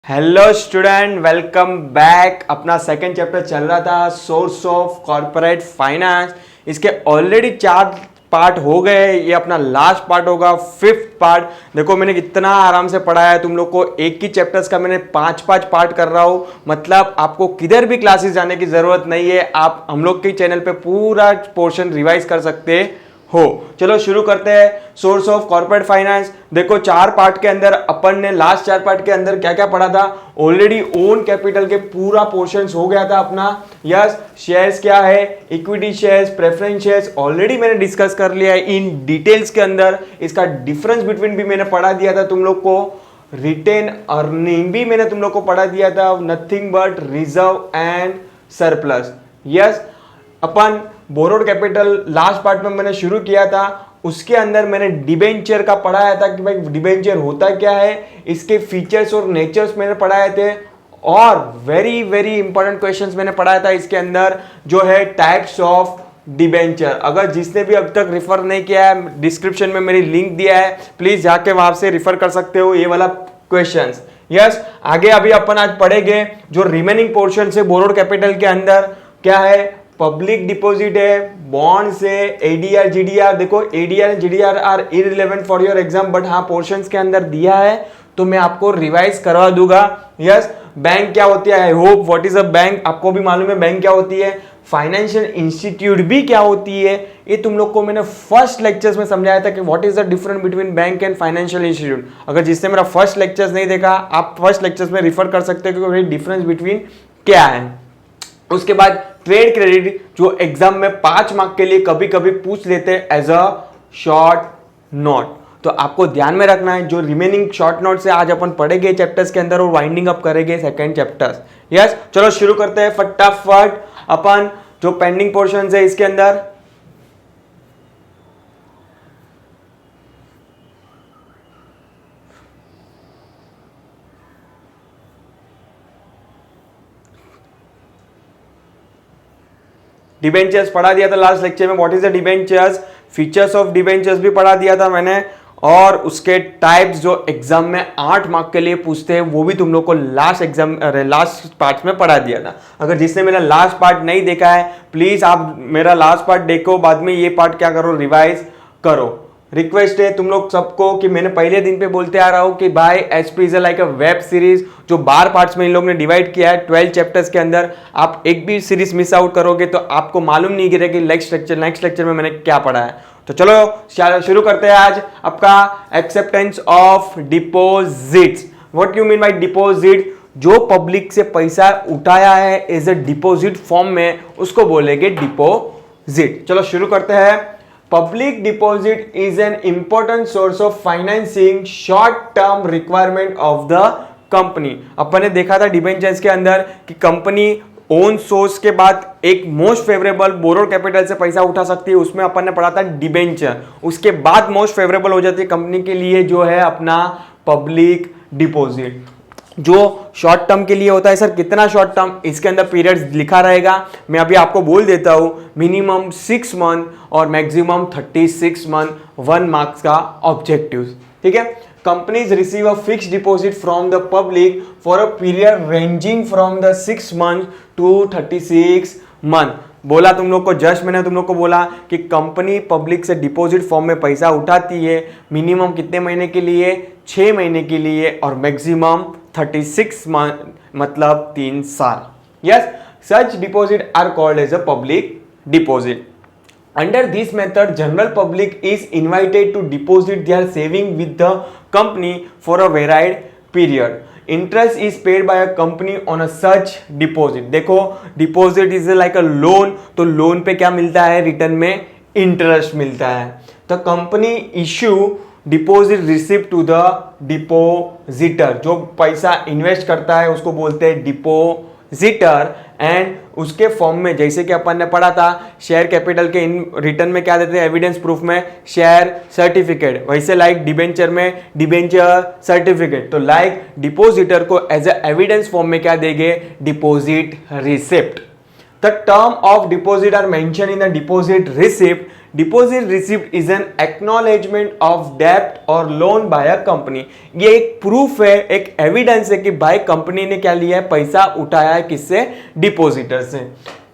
Hello student, welcome back. अपना second chapter चल रहा था सोर्स ऑफ कॉर्पोरेट फाइनेंस। इसके ऑलरेडी 4 पार्ट हो गए, ये अपना लास्ट पार्ट होगा, 5th पार्ट। देखो मैंने कितना आराम से पढ़ाया है तुम लोग को। एक ही चैप्टर्स का मैंने 5-5 पार्ट कर रहा हूं, मतलब आपको किधर भी क्लासेस जाने की जरूरत नहीं है। आप हम लोग के चैनल पे पूरा पोर्शन रिवाइज कर सकते हो। चलो शुरू करते हैं। Source of corporate finance. देखो 4 पार्ट के अंदर अपन ने लास्ट 4 पार्ट के अंदर क्या क्या पढ़ा था। ऑलरेडी ओन कैपिटल के पूरा पोर्शन हो गया था अपना। यस, शेयर्स क्या है, equity shares, preference shares already मैंने डिस्कस कर लिया है इन डिटेल्स के अंदर। इसका डिफरेंस बिटवीन भी मैंने पढ़ा दिया था तुम लोग को। रिटेन अर्निंग भी मैंने तुम लोग को पढ़ा दिया था। Nothing but reserve and surplus. Yes, upon borrowed capital last part में मैंने शुरू किया था। उसके अंदर मैंने डिबेंचर का पढ़ाया था कि भाई डिबेंचर होता क्या है, इसके फीचर्स और नेचर्स मैंने पढ़ाए थे। और वेरी वेरी इंपॉर्टेंट क्वेश्चंस मैंने पढ़ाया था इसके अंदर, जो है टाइप्स ऑफ डिबेंचर। अगर जिसने भी अब तक रिफर नहीं किया है, डिस्क्रिप्शन में मेरी लिंक दिया है, प्लीज जाके वहां से रिफर कर सकते हो ये वाला क्वेश्चंस। यस, आगे अभी अपन आज पढ़ेंगे जो रिमेनिंग पोर्शन है बोरोड कैपिटल के अंदर। क्या है, पब्लिक डिपॉजिट है, बॉन्ड्स है, एडीआर जीडीआर। देखो ADR GDR are irrelevant for your exam, but हाँ पोर्शंस के अंदर दिया है तो मैं आपको रिवाइज करवा दूंगा। यस, बैंक क्या होती है, I hope what is a bank आपको भी मालूम है बैंक क्या होती है। फाइनेंशियल इंस्टीट्यूट भी क्या होती है, ये तुम लोग को मैंने फर्स्ट लेक्चर्स में समझाया था कि what is the difference between bank and financial institute. अगर जिसने मेरा फर्स्ट लेक्चर्स नहीं देखा, आप फर्स्ट लेक्चर्स में रिफर कर सकते हो कि डिफरेंस बिटवीन क्या है। उसके बाद ट्रेड क्रेडिट, जो एग्जाम में 5 मार्क के लिए कभी कभी पूछ लेते हैं एज अ शॉर्ट नोट, तो आपको ध्यान में रखना है। जो रिमेनिंग शॉर्ट नोट से आज अपन पढ़ेंगे चैप्टर्स के अंदर और वाइंडिंग अप करेंगे सेकंड चैप्टर्स। यस, चलो शुरू करते हैं फटाफट। अपन जो पेंडिंग पोर्शन है इसके अंदर डिबेंचर्स पढ़ा दिया था लास्ट लेक्चर में। What is the debentures, features of debentures भी पढ़ा दिया था मैंने, और उसके टाइप्स जो एग्जाम में 8 मार्क के लिए पूछते हैं वो भी तुम लोग को लास्ट पार्ट में पढ़ा दिया था। अगर जिसने मेरा लास्ट पार्ट नहीं देखा है, प्लीज आप मेरा लास्ट पार्ट देखो, बाद में ये पार्ट क्या करो, रिवाइज करो। रिक्वेस्ट है तुम लोग सबको कि मैंने पहले दिन पे बोलते आ रहा हूं कि भाई SP is like a web series, जो 12 पार्ट्स में इन लोग ने डिवाइड किया है 12 चैप्टर्स के अंदर। आप एक भी सीरीज मिस आउट करोगे तो आपको मालूम नहीं गिरेगा कि नेक्स्ट लेक्चर में मैंने क्या पढ़ा है। तो चलो शुरू करते हैं आज आपका acceptance of deposits. What you mean by deposit, जो पब्लिक से पैसा उठाया है एज अ डिपोजिट फॉर्म में, उसको बोलेंगे डिपोजिट। चलो शुरू करते हैं। Public deposit is an important source of financing short-term requirement of the company। अपन ने देखा था डिबेंचर्स के अंदर कि कंपनी ओन सोर्स के बाद एक मोस्ट फेवरेबल बोरोड कैपिटल से पैसा उठा सकती है, उसमें अपन ने पढ़ा था डिबेंचर। उसके बाद मोस्ट फेवरेबल हो जाती है कंपनी के लिए जो है अपना पब्लिक डिपॉजिट, जो शॉर्ट टर्म के लिए होता है। सर कितना शॉर्ट टर्म, इसके अंदर पीरियड्स लिखा रहेगा, मैं अभी आपको बोल देता हूं। मिनिमम 6 मंथ और मैक्सिमम 36 मंथ, 1 मार्क्स का ऑब्जेक्टिव। ठीक है, companies receive a fix deposit from the public for a period ranging from the 6 month to 36 month. बोला तुम लोग को, जस्ट मैंने तुम लोग को बोला कि कंपनी पब्लिक से डिपॉजिट फॉर्म में पैसा उठाती है। मिनिमम कितने महीने के लिए, 6 महीने के लिए, और मैक्सिमम 36 मंथ मतलब 3 साल। Yes, such deposit are called as a public deposit. Under this method, general public is invited to deposit their saving with the company for a varied period. Interest is paid by a company on a such deposit। देखो deposit is like a loan, तो loan पे क्या मिलता है, return में interest मिलता है। तो company issue deposit receipt to the depositor, जो पैसा इन्वेस्ट करता है उसको बोलते हैं डिपोजिटर। एंड उसके फॉर्म में जैसे कि अपन ने पढ़ा था शेयर कैपिटल के इन रिटर्न में क्या देते हैं, एविडेंस प्रूफ में शेयर सर्टिफिकेट, वैसे लाइक डिबेंचर में डिबेंचर सर्टिफिकेट। तो लाइक डिपोजिटर को एज ए एविडेंस फॉर्म में क्या देंगे, deposit receipt. The term of deposit are mentioned in the deposit receipt. Deposit receipt is an acknowledgement of डेब्ट और लोन बाय अ कंपनी। ये एक प्रूफ है, एक एविडेंस है कि भाई कंपनी ने क्या लिया है, पैसा उठाया है किससे, डिपॉजिटर से।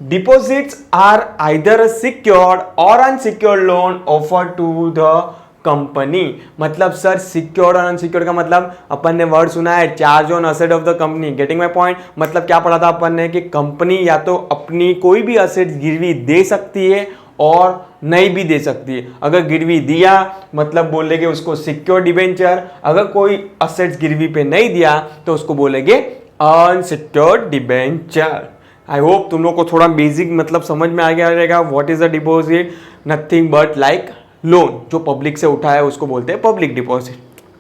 Deposits are either a secured और unsecured loan offer to the company. मतलब सर सिक्योर्ड और अनसिक्योर्ड का मतलब अपन ने वर्ड सुना है, charge on asset of the company. Getting my point? मतलब क्या पढ़ा था अपन ने कि कंपनी या तो अपनी कोई भी असेट गिरवी दे सकती है और नहीं भी दे सकती है। अगर गिरवी दिया मतलब बोलेंगे उसको सिक्योर्ड डिबेंचर, अगर कोई असेट्स गिरवी पे नहीं दिया तो उसको बोलेंगे अनसिक्योर्ड डिबेंचर। आई होप तुम लोग को थोड़ा बेसिक मतलब समझ में आ गया रहेगा। What is the deposit? Nothing but like loan, जो पब्लिक से उठाया है उसको बोलते हैं पब्लिक डिपॉजिट।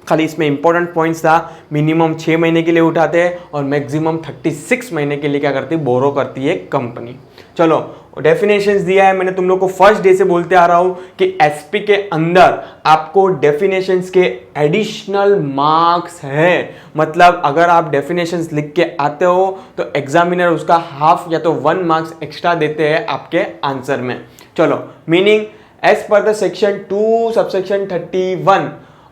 खाली इसमें इंपॉर्टेंट पॉइंट्स था, मिनिमम 6 महीने के लिए उठाते हैं और मैक्सिमम 36 महीने के लिए क्या करती है, बोरो करती है कंपनी। चलो डेफिनेशंस दिया है मैंने तुम लोग को, फर्स्ट डे से बोलते आ रहा हूं कि एसपी के अंदर आपको डेफिनेशंस के एडिशनल मार्क्स है। मतलब अगर आप डेफिनेशंस लिख के आते हो तो एग्जामिनर उसका हाफ या तो 1 मार्क्स एक्स्ट्रा देते हैं आपके आंसर में। चलो meaning, as per the section 2 subsection 31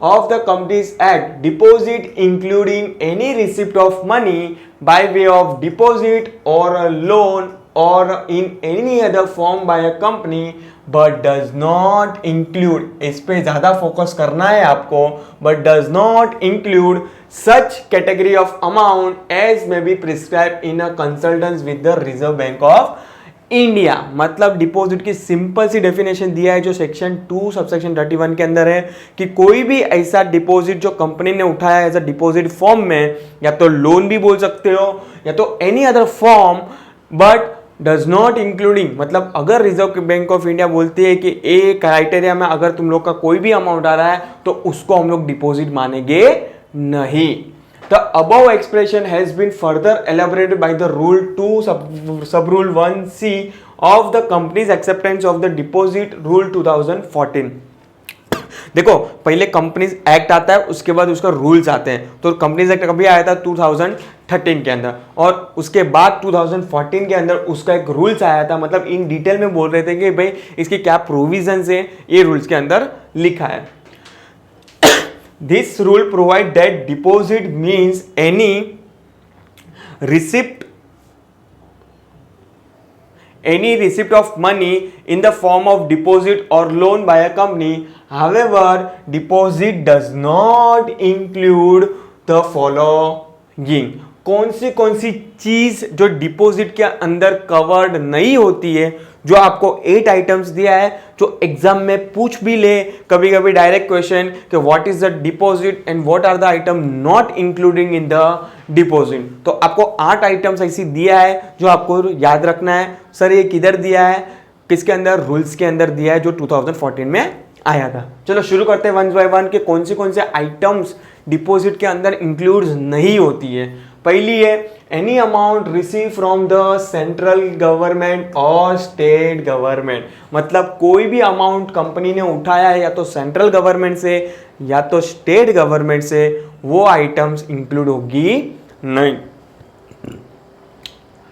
of the Companies Act, deposit including any receipt of money by way of deposit or a loan or in any other form by a company but does not include, इस पे ज्यादा focus करना है आपको, but does not include such category of amount as may be prescribed in a consultance with the Reserve Bank of India. मतलब deposit की simple सी definition दिया है जो सेक्शन 2 सबसेक्शन 31 के अंदर है कि कोई भी ऐसा डिपॉजिट जो कंपनी ने उठाया है एज अ डिपॉजिट फॉर्म में, या तो लोन भी बोल सकते हो या तो any other form, but does not including, मतलब अगर रिजर्व बैंक ऑफ इंडिया बोलती है कि ए क्राइटेरिया में अगर तुम लोग का कोई भी अमाउंट आ रहा है तो उसको हम लोग डिपॉजिट मानेंगे नहीं। The above expression has been further elaborated by the Rule 2 Sub-Rule 1C of the Companies Acceptance of the Deposit Rule 2014। देखो पहले कंपनीज एक्ट आता है, उसके बाद उसका रूल्स आते हैं। तो कंपनीज एक्ट कभी आया था 2013 के अंदर, और उसके बाद 2014 के अंदर उसका एक रूल्स आया था। मतलब इन डिटेल में बोल रहे थे कि भाई इसकी क्या प्रोविजंस है, ये रूल्स के अंदर लिखा है। This rule provides that deposit means any receipt of money in the form of deposit or loan by a company. However, deposit does not include the following. कौन सी चीज जो डिपॉजिट के अंदर कवर्ड नहीं होती है, जो आपको 8 आइटम्स दिया है, जो एग्जाम में पूछ भी ले कभी कभी डायरेक्ट क्वेश्चन कि what is the deposit and what are the item not including in the deposit. तो आपको 8 आइटम्स ऐसी दिया है जो आपको याद रखना है। सर ये किधर दिया है, किसके अंदर, रूल्स के अंदर दिया है जो 2014 में आया था। चलो शुरू करते हैं वन बाय वन के कौन से आइटम्स डिपॉजिट के अंदर इंक्लूड नहीं होती है। पहली है any amount receive from the central government और स्टेट गवर्नमेंट। मतलब कोई भी अमाउंट कंपनी ने उठाया है या तो सेंट्रल गवर्नमेंट से या तो स्टेट गवर्नमेंट से, वो आइटम्स इंक्लूड होगी नहीं।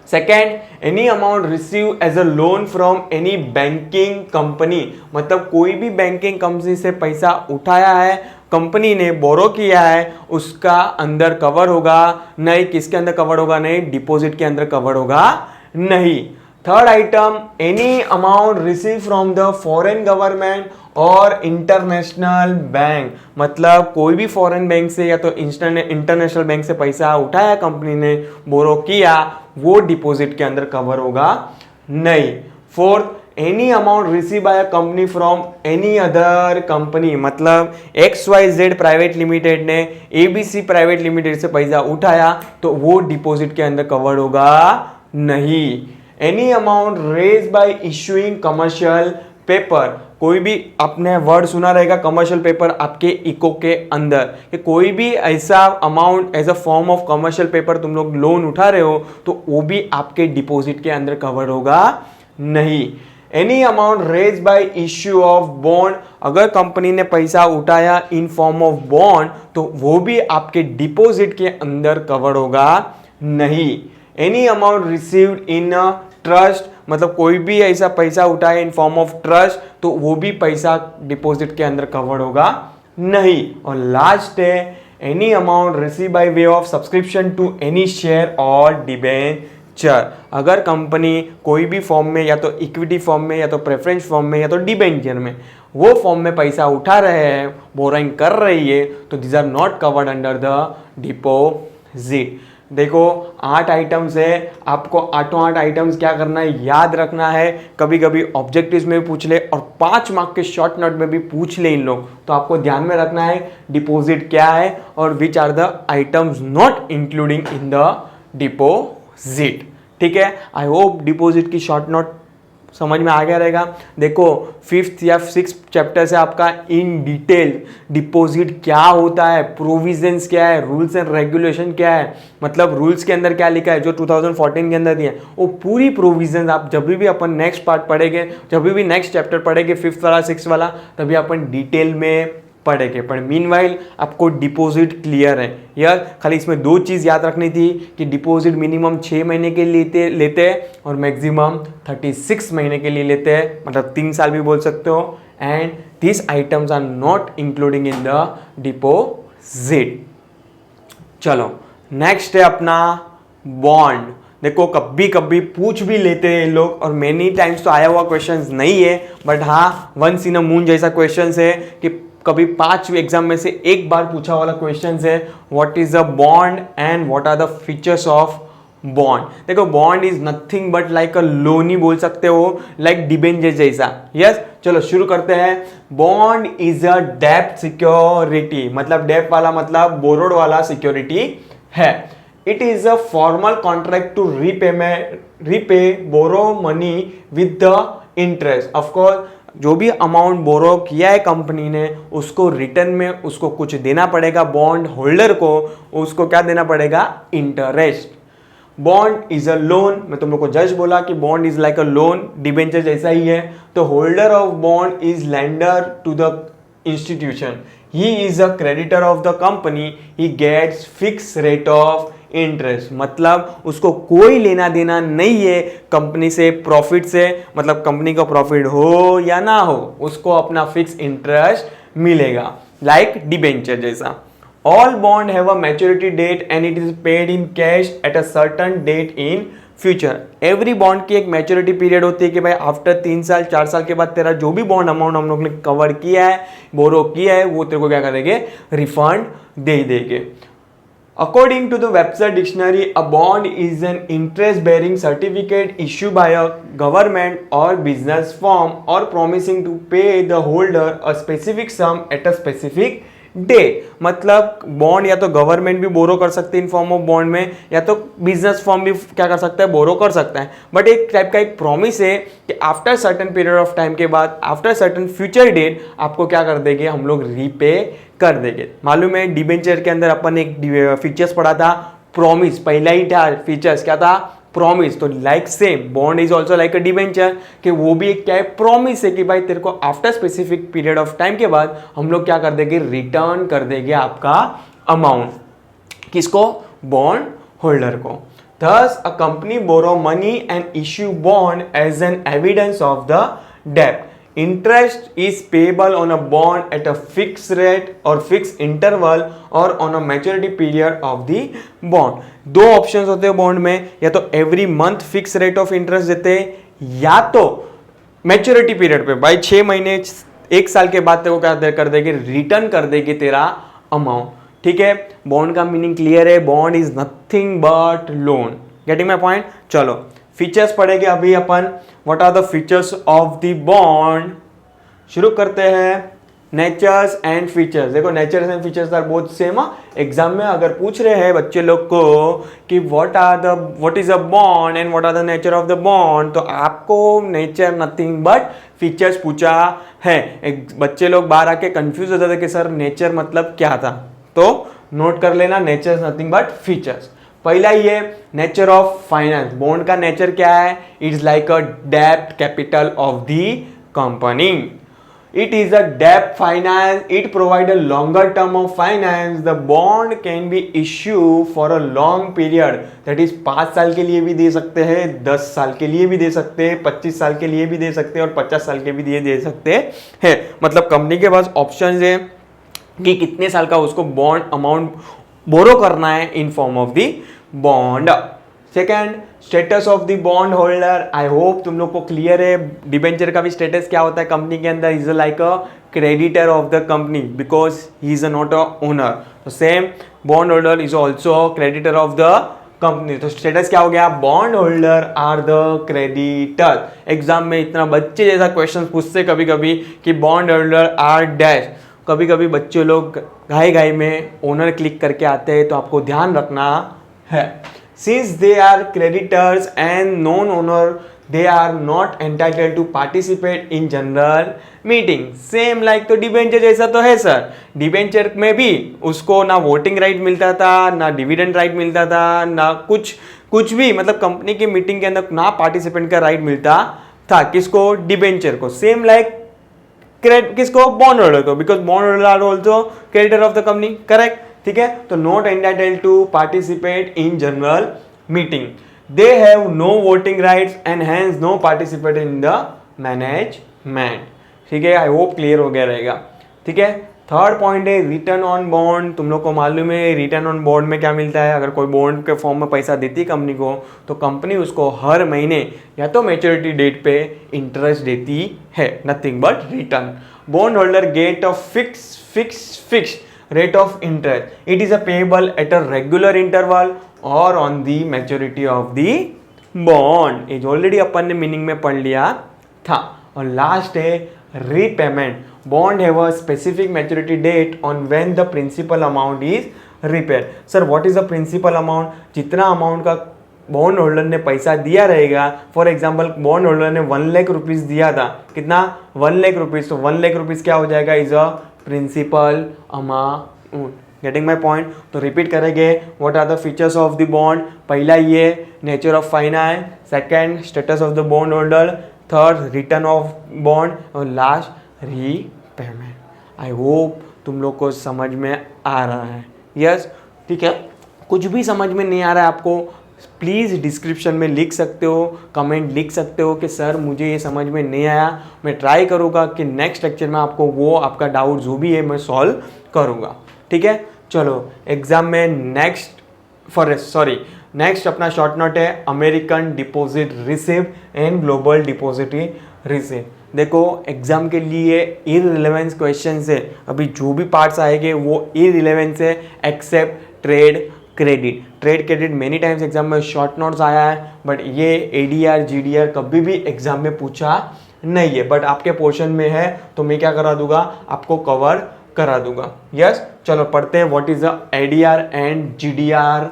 Second, any amount receive as a loan from any banking company. मतलब कोई भी बैंकिंग कंपनी से पैसा उठाया है, कंपनी ने बोरो किया है, उसका अंदर कवर होगा नहीं। किसके अंदर कवर होगा नहीं, डिपॉजिट के अंदर कवर होगा नहीं। Third item, any amount receive from the foreign government और इंटरनेशनल बैंक। मतलब कोई भी फॉरेन बैंक से या तो इंटरनेशनल बैंक से पैसा उठाया कंपनी ने, बोरो किया, वो डिपॉजिट के अंदर कवर होगा नहीं। Fourth, any amount receive bye a company from any other company. मतलब XYZ प्राइवेट लिमिटेड ने ABC प्राइवेट लिमिटेड से पैसा उठाया तो वो डिपॉजिट के अंदर कवर होगा नहीं। Any amount raise by issuing commercial paper. कोई भी आपने वर्ड सुना रहेगा कमर्शियल पेपर आपके इको के अंदर, कि कोई भी ऐसा amount as a form of commercial paper तुम लोग लोन उठा रहे हो तो वो भी आपके डिपॉजिट के अंदर कवर होगा नहीं। Any amount raise by issue of bond. अगर कंपनी ने पैसा उठाया इन फॉर्म ऑफ बॉन्ड तो वो भी आपके डिपॉजिट के अंदर कवर होगा नहीं। Any amount received in a trust. मतलब कोई भी ऐसा पैसा उठाए इन फॉर्म ऑफ ट्रस्ट तो वो भी पैसा डिपॉजिट के अंदर कवर्ड होगा नहीं। और लास्ट है any amount receive by way of subscription to any share और डिबेंचर। अगर कंपनी कोई भी फॉर्म में या तो इक्विटी फॉर्म में या तो प्रेफरेंस फॉर्म में या तो डिबेंचर में वो फॉर्म में पैसा उठा रहे हैं, बोरोइंग कर रही है, तो this are not covered under the deposit. देखो 8 आइटम्स है, आपको 8 आइटम्स क्या करना है, याद रखना है। कभी कभी ऑब्जेक्टिव्स में भी पूछ ले और 5 मार्क के शॉर्ट नोट में भी पूछ ले इन लोग, तो आपको ध्यान में रखना है डिपॉजिट क्या है और which are the items not including in the deposit. ठीक है, आई होप डिपॉजिट की शॉर्ट नोट समझ में आ गया रहेगा। देखो 5th या 6th चैप्टर से आपका इन डिटेल डिपॉजिट क्या होता है, प्रोविजंस क्या है, रूल्स एंड रेगुलेशन क्या है, मतलब रूल्स के अंदर क्या लिखा है जो 2014 के अंदर दिए, वो पूरी प्रोविजंस आप जब भी अपन नेक्स्ट पार्ट पढ़ेंगे, जब भी नेक्स्ट चैप्टर पढ़ेंगे 5th वाला 6th वाला, तभी अपन डिटेल में पढ़ेंगे। पर मीनवाइल आपको डिपॉजिट क्लियर है यार, खाली इसमें 2 चीज़ याद रखनी थी कि डिपॉजिट मिनिमम 6 महीने के लिए लेते हैं और मैक्सिमम 36 महीने के लिए लेते हैं, मतलब 3 साल भी बोल सकते हो। And this items are not including in the deposit. चलो नेक्स्ट है अपना बॉन्ड। देखो कभी कभी पूछ भी लेते हैं लोग और मेनी टाइम्स तो आया हुआ क्वेश्चन नहीं है, बट हाँ वंस इन अ मून जैसा क्वेश्चन है कि कभी 5 एग्जाम में से एक बार पूछा वाला क्वेश्चन है, what is a bond and what are the features of bond. देखो bond is nothing but like a loan ही बोल सकते हो, लाइक डिबेंचर जैसा। यस चलो शुरू करते हैं। बॉन्ड इज अ डेब्ट सिक्योरिटी, मतलब डेब्ट वाला मतलब बोरोड वाला सिक्योरिटी है। It is a formal contract to repay borrow money with the interest. Of course जो भी अमाउंट बोरो किया है कंपनी ने उसको रिटर्न में उसको कुछ देना पड़ेगा, बॉन्ड होल्डर को उसको क्या देना पड़ेगा, interest. Bond is a loan, मैं तुम लोग को जस्ट बोला कि bond is like a loan, debenture जैसा ही है। तो holder of bond is lender to the institution, he is a creditor of the company, he gets fix rate of interest. मतलब उसको कोई लेना देना नहीं है कंपनी से, प्रॉफिट से, मतलब कंपनी का प्रॉफिट हो या ना हो उसको अपना फिक्स इंटरेस्ट मिलेगा, लाइक डिबेंचर जैसा। All bond have a maturity date and it is paid in cash at a certain date in future. Every bond की एक मैच्योरिटी पीरियड होती है कि भाई आफ्टर 3 साल 4 साल के बाद तेरा जो भी बॉन्ड अमाउंट हम लोग ने कवर किया है, बोरो किया है, वो तेरे को क्या करेंगे, रिफंड दे देंगे। According to the Webster Dictionary, a bond is an interest-bearing certificate issued by a government or business firm or promising to pay the holder a specific sum at a specific day. मतलब bond या तो government भी बोरो कर सकते हैं इन form of bond में, या तो बिजनेस फॉर्म भी क्या कर सकता है, बोरो कर सकता है। बट एक टाइप का एक प्रॉमिस है कि after certain period of time के बाद, आफ्टर सर्टेन फ्यूचर डेट आपको क्या कर देंगे, हम लोग रीपे कर देंगे। मालूम है डिबेंचर के अंदर अपन एक फीचर्स पढ़ा था, प्रॉमिस, पहला ही था फीचर्स क्या था, प्रॉमिस। तो like same bond is also like a debenture, कि वो भी एक क्या है, प्रॉमिस है कि भाई तेरे को after specific period of time के बाद हम लोग क्या कर देंगे, रिटर्न कर देंगे आपका अमाउंट। किसको, बॉन्ड होल्डर को। Thus a company borrow money and issue bond as an evidence of the debt. Interest is payable on a bond at a fixed rate or fixed interval or on a maturity period of the bond. 2 options होते हैं bond में, या तो every month fix rate of interest देते हैं, या तो maturity period पे भाई 6 महीने 1 साल के बाद तेरे को क्या कर देंगे, रिटर्न कर देंगे तेरा अमाउंट। ठीक है, बॉन्ड का मीनिंग क्लियर है, bond is nothing but loan. Getting my point. चलो फीचर्स पढ़ेंगे अभी अपन, what are the features of the bond. शुरू करते हैं, नेचर्स एंड फीचर्स। देखो natures and features are both same. Exam में अगर पूछ रहे हैं बच्चे लोग को कि what is a bond and what are the nature of the bond, तो आपको नेचर नथिंग बट फीचर्स पूछा है। एक बच्चे लोग बाहर आके कंफ्यूज हो जाते कि सर नेचर मतलब क्या था, तो नोट कर लेना, नेचर नथिंग बट फीचर्स। पहला ही है नेचर ऑफ फाइनेंस। बॉन्ड का नेचर क्या है, इट्स लाइक अ डेब्ट capital of the company. It is a debt finance. It provide a longer term of finance. The bond can be issued for a long period. That is 5 साल के लिए भी दे सकते हैं, 10 साल के लिए भी दे सकते हैं, 25 साल के लिए भी दे सकते हैं और 50 साल के भी दे सकते हैं. मतलब कंपनी के पास ऑप्शन है कि कितने साल का उसको बॉन्ड अमाउंट बोरो करना है इन form of the bond. Second, status of the bond holder. I hope तुम लोग को क्लियर है डिबेंचर का भी स्टेटस क्या होता है कंपनी के अंदर. Is like a creditor of the company because he is not a owner. तो same bond holder is also creditor of the company. तो स्टेटस क्या हो गया, bond holder are the creditor. Exam में इतना बच्चे जैसा क्वेश्चन पूछते कभी कभी कि बॉन्ड होल्डर आर डैश. कभी कभी बच्चे लोग घाई में ओनर क्लिक करके आते हैं, तो आपको ध्यान रखना है. Since they are creditors and non-owner, they are not entitled to participate in general meeting. Same like तो डिबेंचर जैसा तो है सर. डिबेंचर में भी उसको ना वोटिंग राइट मिलता था, ना डिविडेंड राइट मिलता था, ना कुछ भी, मतलब कंपनी की मीटिंग के अंदर ना पार्टिसिपेंट का राइट मिलता था. किसको, डिबेंचर को. सेम लाइक किसको, बॉन्ड होल्डर को, because bond holder are also creditor of the company. Correct, ठीक है. तो not entitled to participate in general meeting. They have no voting rights and hence no participate in the management. ठीक है, I hope clear हो गया रहेगा. ठीक है. थर्ड पॉइंट है रिटर्न ऑन बॉन्ड. तुम लोग को मालूम है रिटर्न ऑन बॉन्ड में क्या मिलता है. अगर कोई बॉन्ड के फॉर्म में पैसा देती है कंपनी को, तो कंपनी उसको हर महीने या तो मैच्योरिटी डेट पे इंटरेस्ट देती है. Nothing but return. Bond holder get a fix rate of interest. It is a payable at a regular interval or on the maturity of the bond. ये ऑलरेडी अपन ने मीनिंग में पढ़ लिया था. और लास्ट है repayment. Bond have a specific maturity date on when the principal amount is repaid. Sir what is the principal amount. जितना अमाउंट का बॉन्ड होल्डर ने पैसा दिया रहेगा. फॉर एग्जाम्पल बॉन्ड होल्डर ने 1 लाख रुपीज दिया था. कितना, 1 लाख रुपीज. तो 1 लाख रुपीज क्या हो जाएगा, is a principal amount. Getting my point. तो रिपीट करेंगे. What are the features of the bond. पहला ये nature of finance. Second, status of the bond holder. Third, return of bond. और लास्ट, रीपेमेंट. आई होप तुम लोग को समझ में आ रहा है. यस, ठीक है. कुछ भी समझ में नहीं आ रहा है आपको, प्लीज़ डिस्क्रिप्शन में लिख सकते हो, कमेंट लिख सकते हो कि सर मुझे ये समझ में नहीं आया. मैं ट्राई करूँगा कि नेक्स्ट लेक्चर में आपको वो आपका डाउट जो भी है मैं सॉल्व करूँगा. ठीक है. चलो एग्जाम में नेक्स्ट अपना शॉर्ट नोट है American deposit receipt and global depository receipt. देखो एग्जाम के लिए इररिलेवेंस क्वेश्चन है. अभी जो भी पार्ट्स आएंगे वो इररिलेवेंस है except trade credit many times exam में शॉर्ट नोट्स आया है, बट ये ADR GDR कभी भी एग्जाम में पूछा नहीं है. बट आपके पोर्शन में है तो मैं क्या करा दूंगा, आपको कवर करा दूंगा. यस, चलो पढ़ते हैं. What is a ADR and GDR.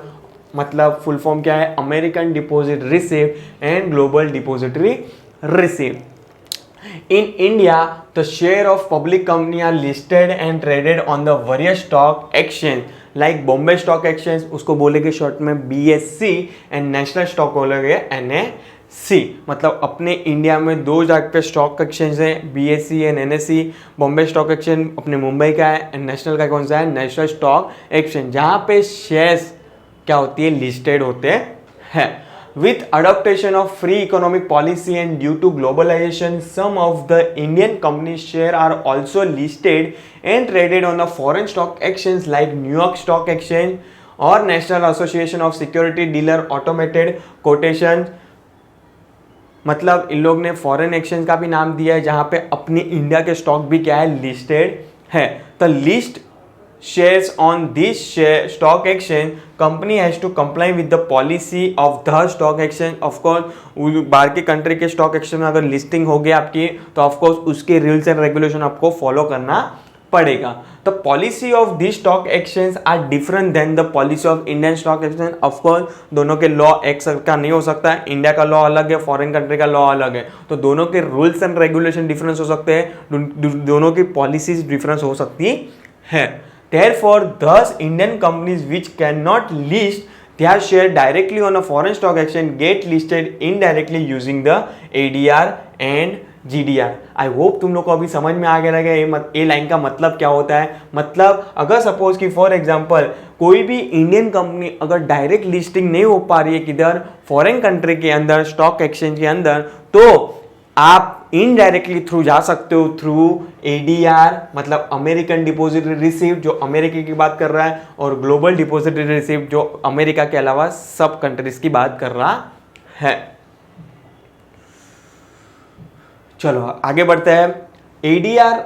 मतलब फुल फॉर्म क्या है, American deposit receipt and global depository receipt. In India, the share of public company are listed and traded on the various stock exchange like Bombay Stock Exchange, उसको बोलेंगे short में BSE, and national stock बोलेंगे NSE. मतलब अपने India में 2 जगह पे stock exchange है, BSE and NSE. Bombay stock exchange अपने मुंबई का है एंड नेशनल का कौन सा है, नेशनल स्टॉक एक्सचेंज, जहाँ पे शेयर्स क्या होती है, लिस्टेड होते हैं. With adaptation of free economic policy and due to globalization, some of the Indian companies' share are also listed and traded on the foreign stock exchange like New York Stock Exchange or National Association of Security Dealer Automated Quotation. मतलब इन लोग ने foreign exchange का भी नाम दिया है जहाँ पे अपनी इंडिया के स्टॉक भी क्या है, लिस्टेड है. तो list shares on this stock exchange, company has to comply with the policy of the stock exchange. of course बाहर के कंट्री के स्टॉक एक्सचेंज में अगर लिस्टिंग हो गई आपकी तो ऑफ कोर्स उसके रूल्स एंड रेगुलेशन आपको फॉलो करना पड़ेगा. तो policy of this stock exchange are different than the policy of Indian stock exchange. Of course दोनों के लॉ एक का नहीं हो सकता है. इंडिया का लॉ अलग है, फॉरेन कंट्री का लॉ अलग है. तो दोनों के रूल्स एंड रेगुलेशन डिफरेंस हो सकते हैं, दोनों की पॉलिसीज डिफरेंस हो सकती है. Therefore, thus Indian companies which cannot list their share directly on a foreign stock exchange get listed indirectly using the ADR and GDR। I hope तुम लोग को अभी समझ में आ गया रहेगा ये लाइन का मतलब क्या होता है। मतलब अगर सपोज कि फॉर एग्जांपल कोई भी इंडियन कंपनी अगर डायरेक्ट लिस्टिंग नहीं हो पा रही है किधर, फॉरेन कंट्री के अंदर, स्टॉक एक्सचेंज के अंदर, तो आप इनडायरेक्टली थ्रू जा सकते हो थ्रू ADR, मतलब अमेरिकन डिपॉजिटरी रिसीप्ट जो अमेरिका की बात कर रहा है, और ग्लोबल डिपॉजिटरी रिसीप्ट जो अमेरिका के अलावा सब कंट्रीज की बात कर रहा है। चलो आगे बढ़ते हैं। ADR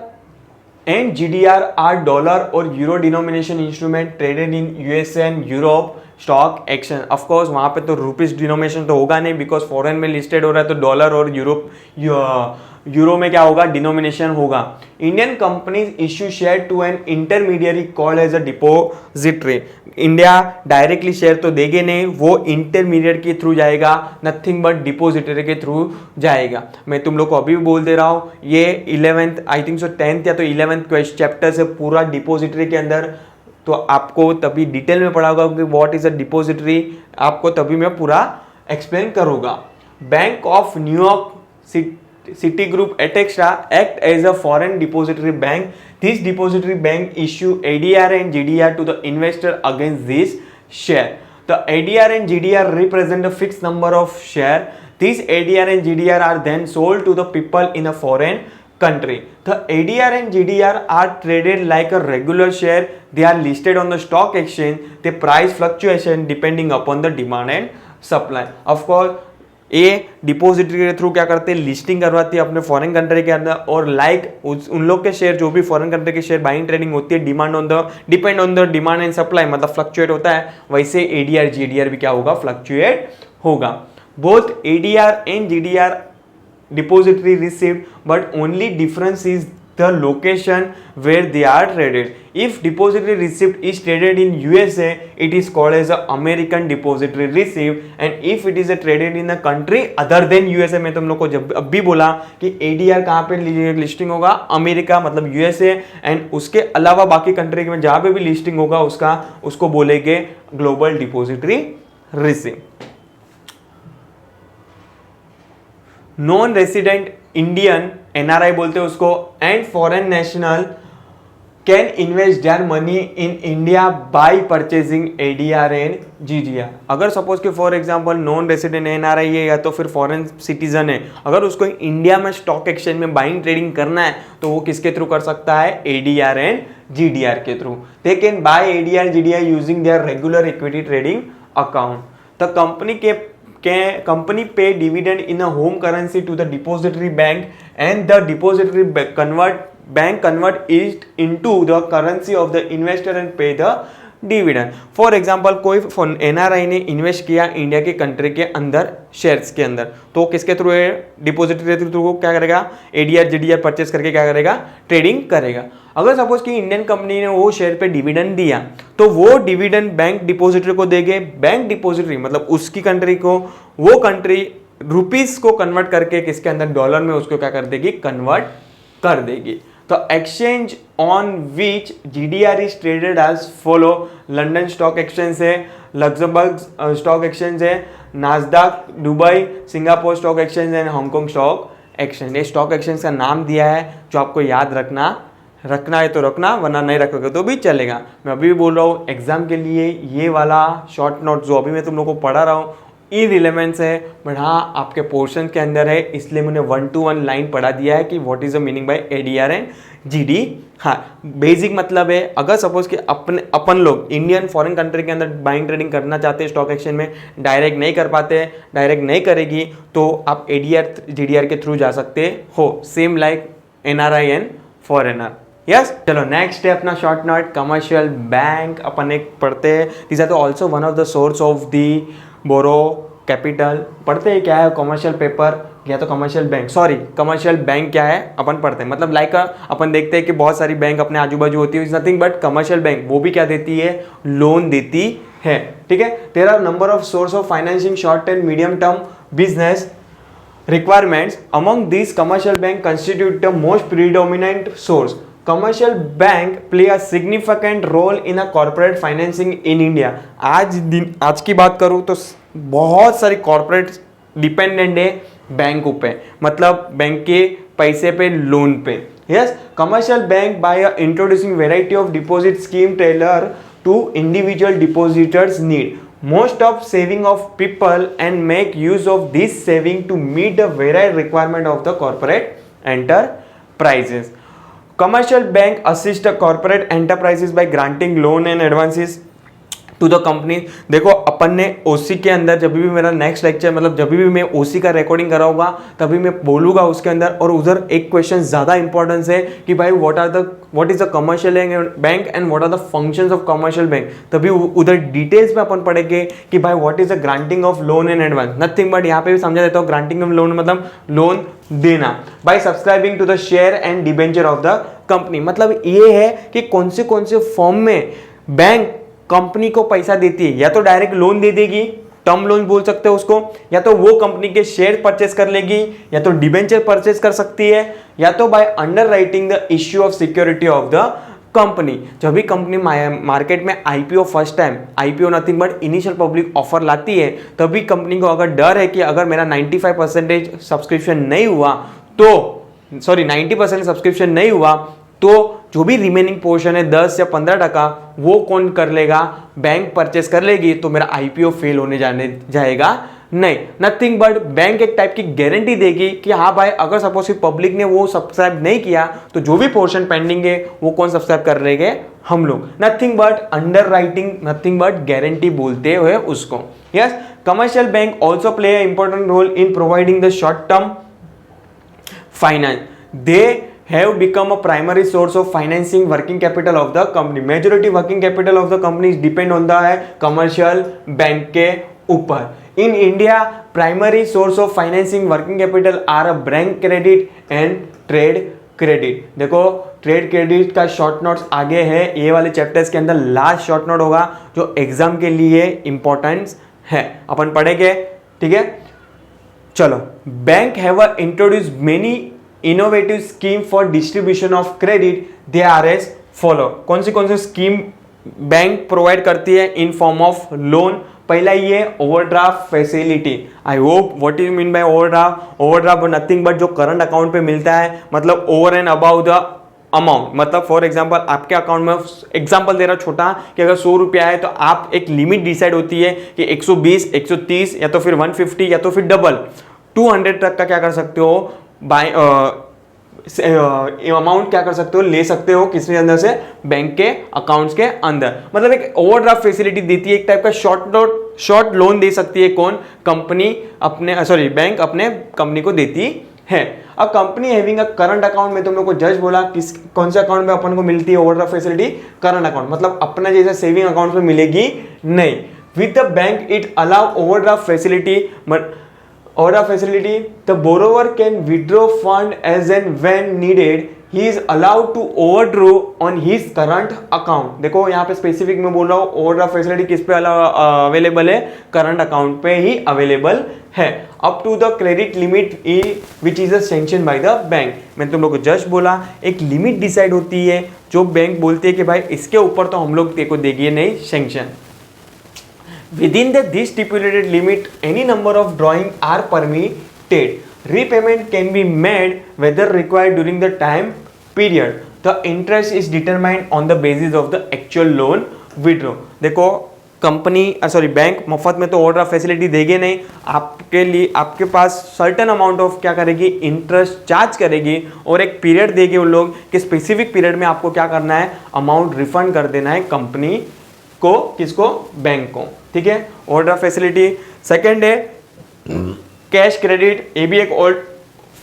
and GDR are dollar और euro denomination instrument traded in USA and Europe stock exchange. Of course वहां पे तो रुपीज डिनोमिनेशन तो होगा नहीं, बिकॉज फॉरेन में लिस्टेड हो रहा है, तो डॉलर और यूरो में क्या होगा, डिनोमिनेशन होगा। Indian companies issue share to an intermediary called as a depository. India directly share तो देगे नहीं, वो इंटरमीडिएट के थ्रू जाएगा, नथिंग बट डिपोजिटरी के थ्रू जाएगा। मैं तुम लोग को अभी भी बोल दे रहा हूं, ये 11th I think so 10th या तो 11th चैप्टर से पूरा डिपोजिटरी के अंदर, तो आपको तभी डिटेल में पढ़ा होगा कि व्हाट इज अ डिपोजिटरी, आपको तभी मैं पूरा एक्सप्लेन करूंगा। Bank of New York Citigroup etcetera act as a foreign depository bank. This depository bank issue ADR and GDR to the investor against this share. The ADR and GDR represent a fixed number of share. These ADR and GDR are then sold to the people in a foreign country. The ADR and GDR are traded like a regular share. They are listed on the stock exchange. The price fluctuation depending upon the demand and supply. Of course, ये depository के through क्या करते हैं, listing करवाती है अपने foreign country के अंदर, और उन लोग के शेयर जो भी फॉरेन कंट्री के शेयर बाइंग ट्रेडिंग होती है, depend on the demand and supply, मतलब फ्लक्चुएट होता है, वैसे ADR GDR भी क्या होगा, फ्लक्चुएट होगा। Both ADR and GDR depository receipt, but only difference is the location where they are traded. If depository receipt is traded in USA, it is called as a American depository receipt, and if it is traded in a country other than USA, मैं तुम लोग को जब अभी बोला कि ADR कहाँ पे लिस्टिंग होगा, अमेरिका मतलब USA, एंड उसके अलावा बाकी कंट्री में जहाँ पे भी लिस्टिंग होगा उसको बोलेंगे global depository receipt. Non resident Indian NRI बोलते हैं उसको, and foreign national can invest their money in India by purchasing ADR and GDR। अगर सपोज कि for example non resident NRI है या तो फिर फॉरेन सिटीजन है, अगर उसको इंडिया में स्टॉक एक्सचेंज में बाइंग ट्रेडिंग करना है, तो वो किसके थ्रू कर सकता है, ADR एंड GDR के through. They can buy ADR GDR using their regular equity trading account. The company pay dividend in a home currency to the depository bank, and the depository bank convert it into the currency of the investor and pay the dividend. For example कोई NRI ने invest किया India के country के अंदर shares के अंदर, तो किसके थ्रू है, डिपोजिटरी के थ्रू क्या करेगा, ADR GDR परचेस करके क्या करेगा, ट्रेडिंग करेगा। अगर सपोज कि इंडियन कंपनी ने वो शेयर पे डिविडेंड दिया, तो वो डिविडेंड बैंक डिपोजिटरी को देंगे। बैंक डिपोजिटरी मतलब उसकी कंट्री को, वो कंट्री रुपीस को कन्वर्ट करके किसके अंदर, डॉलर में उसको क्या कर देगी, कन्वर्ट कर देगी। The exchange on which GDR is traded as follow: London stock exchange है, लग्जमबर्ग स्टॉक एक्सचेंज है, नास्डाक Dubai, Singapore stock exchange and Hong Kong stock exchange. ये स्टॉक एक्सचेंज का नाम दिया है जो आपको याद रखना है तो रखना, वरना नहीं रखोगे तो भी चलेगा। मैं अभी भी बोल रहा हूँ एग्जाम के लिए ये वाला शॉर्ट नोट जो अभी मैं तुम लोग को पढ़ा रहा हूँ इररिलेवेंस है, बट हाँ आपके पोर्शन के अंदर है, इसलिए मैंने 1 to 1 लाइन पढ़ा दिया है कि what is the meaning bye ADR and GD। हाँ बेसिक मतलब है, अगर सपोज कि अपन लोग इंडियन फॉरेन कंट्री के अंदर बाइंग ट्रेडिंग करना चाहते हैं स्टॉक एक्सचेंज में, डायरेक्ट नहीं कर पाते, डायरेक्ट नहीं करेगी, तो आप ADR GDR के थ्रू जा सकते हो, same like NRI and foreigner. Yes चलो नेक्स्ट है अपना शॉर्ट नोट, कमर्शियल बैंक अपन एक पढ़ते हैं। This are also one of the source of the borrow capital. पढ़ते हैं क्या है कमर्शियल पेपर या तो commercial bank, sorry commercial bank क्या है अपन पढ़ते हैं, मतलब लाइक अपन देखते हैं कि बहुत सारी बैंक अपने आजू बाजू होती है, is nothing but commercial bank वो भी क्या देती है, लोन देती है। ठीक है, there are number of source of financing short and medium term business requirements. Among these, commercial bank constitute the most predominant source. Commercial bank play a significant role in a corporate financing in India. आज की बात करूँ तो बहुत सारी corporate dependent है bank पे, मतलब बैंक के पैसे पे, लोन पे। Yes, commercial bank by introducing variety of deposit scheme tailor to individual depositors need most of saving of people and make use of this saving to meet the varied requirement of the corporate enterprises. Commercial bank assist the corporate enterprises by granting loan and advances to the company. देखो अपन ने ओसी के अंदर, जब भी मेरा next lecture मतलब जब भी मैं ओसी का रिकॉर्डिंग कराऊंगा तभी मैं बोलूंगा उसके अंदर, और उधर एक क्वेश्चन ज़्यादा इंपॉर्टेंस है कि भाई what is the commercial bank and what are the functions of commercial bank. तभी उधर डिटेल्स में अपन पढ़ेंगे कि भाई what is the granting of loan and advance, nothing but यहाँ पे भी समझा देता हूँ ग्रांटिंग ऑफ लोन मतलब लोन देना by subscribing to the share and debenture of the company. मतलब ये है कि कौन से फॉर्म में बैंक कंपनी को पैसा देती है, या तो डायरेक्ट लोन दे देगी, टर्म लोन बोल सकते हो उसको, या तो वो कंपनी के शेयर परचेस कर लेगी, या तो डिबेंचर परचेस कर सकती है, या तो by under writing the issue of security of the company. जब भी कंपनी मार्केट में IPO first time, IPO nothing but initial public offer लाती है, तभी कंपनी को अगर डर है कि अगर मेरा 95% सब्सक्रिप्शन नहीं हुआ तो 90% सब्सक्रिप्शन नहीं हुआ तो जो भी रिमेनिंग पोर्शन है 10 या 15% वो कौन कर लेगा, बैंक परचेस कर लेगी, तो मेरा आईपीओ फेल होने जाएगा नहीं। नथिंग बट बैंक एक टाइप की गारंटी देगी कि हाँ भाई अगर सपोज पब्लिक ने वो सब्सक्राइब नहीं किया तो जो भी पोर्शन पेंडिंग है वो कौन सब्सक्राइब कर लेंगे, हम लोग। Nothing but underwriting, nothing but guarantee बोलते हुए उसको। Yes, commercial bank also play a important role in providing the short term finance. They have become a primary source of financing working capital of the company. Majority working capital of the companies depend on the commercial bank के ऊपर। In India, primary source of financing working capital are a bank credit and trade credit। देखो trade credit का short notes आगे है, ये वाले chapters के अंदर लास्ट शॉर्ट नोट होगा जो एग्जाम के लिए इंपॉर्टेंस है, अपन पढ़ेंगे। ठीक है, चलो। Bank have introduce many innovative scheme for distribution of credit, they are as follow. कौन सी स्कीम बैंक प्रोवाइड करती है इन फॉर्म ऑफ लोन? पहला ये overdraft facility. I hope what you mean by overdraft. Overdraft nothing but जो current account पे मिलता है, मतलब over and about the amount. मतलब फॉर एग्जांपल आपके अकाउंट में, एग्जांपल दे रहा छोटा, कि अगर 100 रुपया है तो आप एक लिमिट डिसाइड होती है कि 120, 130 या तो फिर 150 या तो फिर डबल 200 तक का क्या कर सकते हो, बाय अमाउंट क्या कर सकते हो, ले सकते हो किसके अंदर से, बैंक के अकाउंट्स के अंदर। मतलब एक ओवरड्राफ्ट फैसिलिटी देती है, एक टाइप का शॉर्ट लोन दे सकती है कौन, कंपनी अपने बैंक अपने कंपनी को देती है। अब company having a current account में तुम लोग को जस्ट बोला कौन से अकाउंट में अपन को मिलती है ओवरड्राफ्ट फैसिलिटी, करंट अकाउंट। मतलब अपना जैसा सेविंग अकाउंट में मिलेगी नहीं। With the bank it allow overdraft facility, but overdraft facility, the borrower can withdraw fund as and when needed. He is allowed to overdraw on his current account. देखो यहाँ पे specific मैं बोल रहा हूँ ओवरड्राफ्ट फैसिलिटी किस पे available है, करंट अकाउंट पे ही अवेलेबल है, up to the credit limit which is sanction by the bank. मैंने तुम लोग को जस्ट बोला एक लिमिट डिसाइड होती है जो बैंक बोलती है कि भाई इसके ऊपर तो हम लोग देखो देगी नहीं sanction. Within this stipulated limit, any number of drawing are permitted. Repayment can be made whether required during the time period. The interest is determined on the basis of the actual loan withdraw. देखो company bank मुफ्त में तो overdraft facility देगी नहीं, आपके लिए आपके पास certain amount of क्या करेगी, इंटरेस्ट चार्ज करेगी, और एक पीरियड देगी उन लोग कि स्पेसिफिक पीरियड में आपको क्या करना है, अमाउंट रिफंड कर देना है कंपनी को, किसको, बैंक को। ठीक है, ओवरड्राफ्ट फैसिलिटी। सेकंड है कैश क्रेडिट, ये भी एक ओल्ड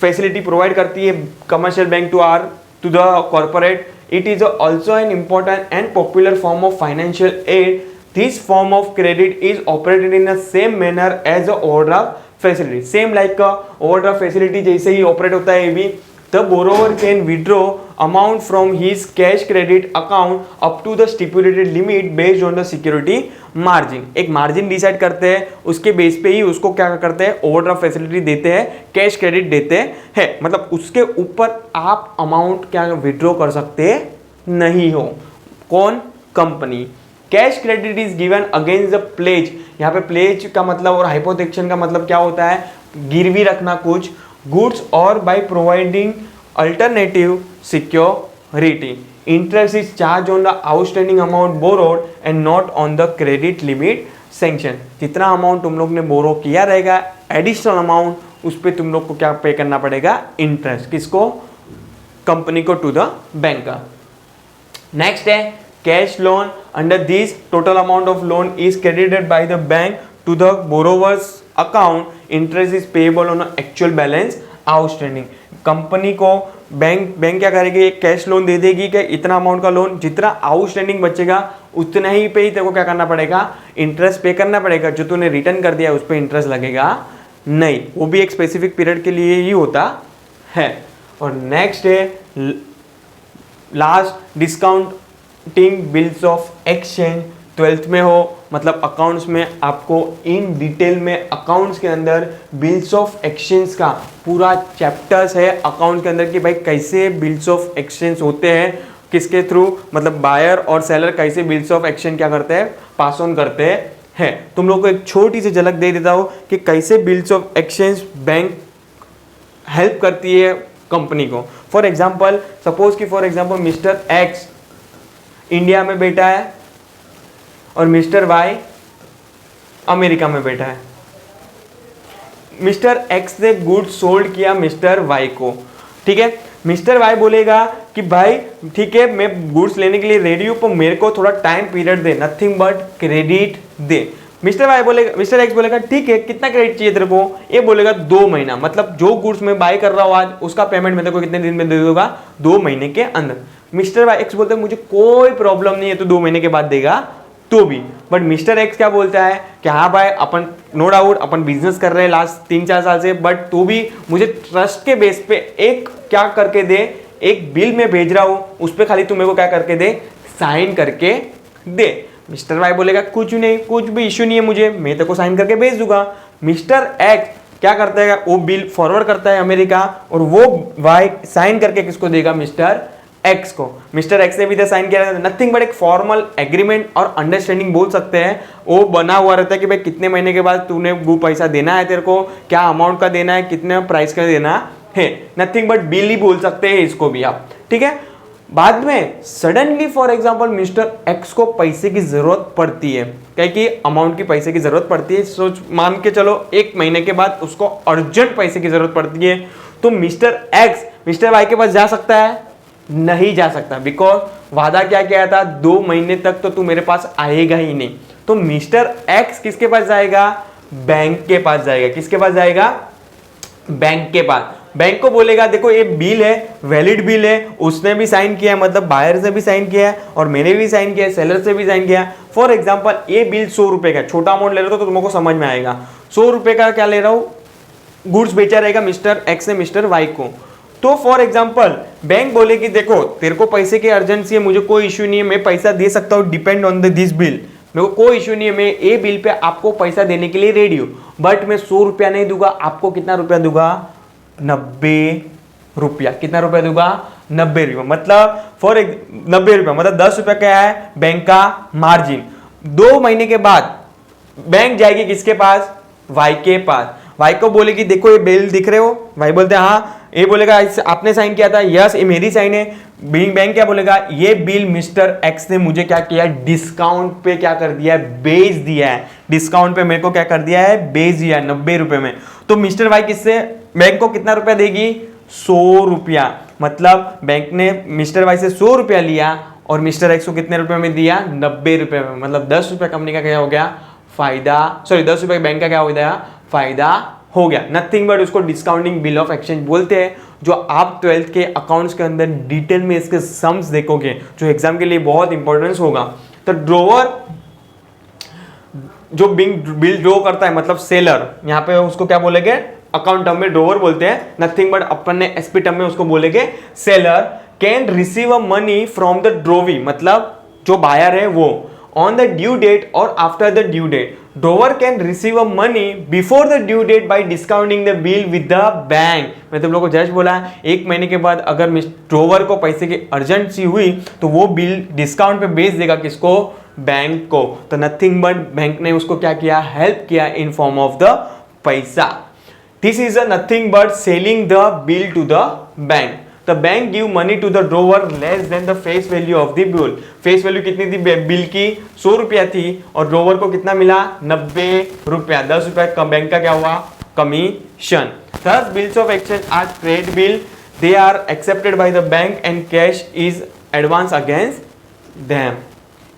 फैसिलिटी प्रोवाइड करती है commercial bank to the corporate. It is also an important and popular form of financial aid. This form of credit is operated in the same manner as a overdraft facility. Same like का overdraft facility जैसे ही operate होता है ये भी। The borrower can withdraw amount from his cash credit account up to the stipulated limit based on the security margin। एक margin decide करते हैं, उसके बेस पे ही उसको क्या करते हैं, ओवरड्राफ्ट फैसिलिटी देते हैं, कैश क्रेडिट देते हैं। मतलब उसके ऊपर आप अमाउंट क्या विड्रॉ कर सकते नहीं हो, कौन, company. Cash credit is given against the pledge. यहाँ पे प्लेज का मतलब और हाइपोथेक्शन का मतलब क्या होता है, गिरवी रखना कुछ, गुड्स और by providing alternative security. Interest is charge on the outstanding amount borrowed and not on the credit limit sanction. जितना अमाउंट तुम लोग ने बोरो किया रहेगा एडिशनल अमाउंट उस पर तुम लोग को क्या पे करना पड़ेगा, इंटरेस्ट। किसको, कंपनी को, टू द बैंकर। नेक्स्ट है cash loan. Under this total amount of loan is credited by the bank to the borrower's account, interest is payable on actual balance outstanding. Company को bank क्या करेगी, एक cash loan दे देगी कि इतना amount का loan, जितना आउटस्टैंडिंग बचेगा उतना ही पे ही तेरे को क्या करना पड़ेगा, इंटरेस्ट पे करना पड़ेगा। जो तूने रिटर्न कर दिया उस पर इंटरेस्ट लगेगा नहीं, वो भी एक स्पेसिफिक पीरियड के लिए ही होता है। और नेक्स्ट है last, discounting bills of exchange. 12th में हो मतलब अकाउंट्स में आपको इन डिटेल में अकाउंट्स के अंदर बिल्स ऑफ एक्सचेंज का पूरा चैप्टर्स है अकाउंट्स के अंदर कि भाई कैसे बिल्स ऑफ एक्सचेंज होते हैं, किसके थ्रू, मतलब बायर और सेलर कैसे बिल्स ऑफ एक्सचेंज क्या करते हैं, पास ऑन करते हैं। तुम लोग को एक छोटी सी झलक दे देता हूँ कि कैसे bills of exchange bank help करती है कंपनी को। फॉर एग्जाम्पल सपोज कि for example mister x India में बैठा है और मिस्टर वाई अमेरिका में बैठा है। मिस्टर एक्स ने गुड्स सोल्ड किया मिस्टर वाई को, ठीक है। मिस्टर वाई बोलेगा कि भाई ठीक है मैं गुड्स लेने के लिए रेडी हूं पर मेरे को थोड़ा टाइम पीरियड दे, नथिंग बट क्रेडिट दे। मिस्टर वाई बोलेगा, मिस्टर एक्स बोलेगा ठीक है कितना क्रेडिट चाहिए तेरे को, ये बोलेगा 2 महीना, मतलब जो गुड्स मैं बाय कर रहा हूँ आज उसका पेमेंट मैं तेरे को कितने दिन में दे दूंगा, 2 महीने के अंदर। मिस्टर वाई एक्स बोलते हैं मुझे कोई प्रॉब्लम नहीं है, तो 2 महीने के बाद देगा तो भी। बट मिस्टर एक्स क्या बोलता है कि हाँ भाई अपन नो डाउट अपन बिजनेस कर रहे हैं लास्ट 3-4 साल से, बट तू भी मुझे ट्रस्ट के बेस पे एक क्या करके दे, एक बिल में भेज रहा हूं उस पर खाली तू मेरे को क्या करके दे, साइन करके दे। मिस्टर वाई बोलेगा कुछ नहीं, कुछ भी इश्यू नहीं है मुझे, मैं तेरे को साइन करके भेज दूंगा। मिस्टर एक्स क्या करता है, वो बिल फॉरवर्ड करता है अमेरिका और वो वाई साइन करके किसको देगा, मिस्टर एक्स को। मिस्टर एक्स ने भी तो साइन किया, नथिंग बट एक फॉर्मल एग्रीमेंट और अंडरस्टैंडिंग बोल सकते हैं, वो बना हुआ रहता है कि भाई कितने महीने के बाद तूने वो पैसा देना है, तेरे को क्या अमाउंट का देना है, कितने प्राइस का देना है, नथिंग बट बिल ही बोल सकते हैं इसको भी आप, ठीक है। बाद में suddenly for example mister x को पैसे की जरूरत पड़ती है, क्या कि अमाउंट की पैसे की जरूरत पड़ती है, सोच मान के चलो 1 महीने के बाद उसको अर्जेंट पैसे की जरूरत पड़ती है, तो मिस्टर एक्स मिस्टर वाई के पास जा सकता है, नहीं जा सकता, बिकॉज वादा क्या किया था, 2 महीने तक तो तू मेरे पास आएगा ही नहीं। तो मिस्टर एक्स किसके पास जाएगा, बैंक के पास जाएगा। किसके पास जाएगा, बैंक के पास। बैंक को बोलेगा देखो ये बिल है, वैलिड बिल है, उसने भी साइन किया है, मतलब बायर से भी साइन किया है और मैंने भी साइन किया है, सेलर से भी साइन किया है। फॉर एग्जाम्पल ये बिल 100 रुपए का, छोटा अमाउंट ले रहे हो तो तुमको समझ में आएगा, 100 रुपए का क्या ले रहा हूँ, गुड्स बेचा रहेगा मिस्टर एक्स ने मिस्टर वाई को। तो फॉर एग्जाम्पल बैंक बोलेगी देखो तेरे को पैसे की अर्जेंसी है, मुझे कोई इश्यू नहीं है, मैं पैसा दे सकता हूँ डिपेंड ऑन दिस बिल, मेरे को कोई इश्यू नहीं है, मैं ये बिल पे आपको पैसा देने के लिए रेडी हूँ, बट मैं 100 रुपया नहीं दूंगा, आपको कितना रुपया दूंगा, 90 रुपया। कितना रुपया दूंगा, 90 रुपया। मतलब 90 रुपया मतलब 10 रुपया क्या है बैंक का मार्जिन। 2 महीने के बाद बैंक जाएगी किसके पास, वाई के पास। वाई को बोलेगी देखो ये बिल दिख रहे हो, वाई बोलते हैं हाँ, ये बोलेगा आपने साइन किया था, यस ये मेरी साइन है। बैंक क्या बोलेगा, ये बिल मिस्टर एक्स ने मुझे क्या किया, डिस्काउंट पे क्या कर दिया है, बेच दिया है, डिस्काउंट पे मेरे को क्या कर दिया है, बेच दिया है 90 रुपए में। तो मिस्टर वाई किससे बैंक को कितना रुपया देगी, 100 रुपया। मतलब बैंक ने मिस्टर वाई से 100 रुपया लिया और मिस्टर एक्स को कितने रुपए में दिया, 90 रुपए में। मतलब 10 रुपया कंपनी का क्या हो गया, फायदा, सॉरी 10 रुपये बैंक का क्या हो गया, फायदा हो गया। नथिंग बट उसको डिस्काउंटिंग बिल ऑफ एक्सचेंज बोलते हैं। जो आप 12th के अकाउंट्स के अंदर डिटेल में इसके सम्स देखोगे जो एग्जाम के लिए बहुत इंपॉर्टेंस होगा। तो ड्रोवर जो बिल ड्रॉ करता है मतलब सेलर, यहाँ पे उसको क्या बोलेंगे, अकाउंट टर्म में ड्रोवर बोलते हैं, नथिंग बट अपन ने एसपी टर्म में उसको बोलेंगे seller can receive a money from the drawee, मतलब जो बायर है वो on the due date or after the due date. Drawer can receive a money before the due date by discounting the bill with the bank. मैं तुम लोगों को just बोला 1 महीने के बाद अगर ड्रोवर को पैसे की अर्जेंसी हुई तो वो बिल डिस्काउंट पे बेच देगा किसको, बैंक को। तो नथिंग बट बैंक ने उसको क्या किया, हेल्प किया इन फॉर्म ऑफ द पैसा। This is a nothing but selling the bill to the bank. The bank give money to the drawer less than the face value of the bill. Face value कितनी थी bill की? 100 रुपया थी और drawer को कितना मिला? 90 रुपया। 10 रुपया बैंक का क्या हुआ? Commission. Thus bills of exchange are trade bill. They are accepted by the bank and cash is advance against them.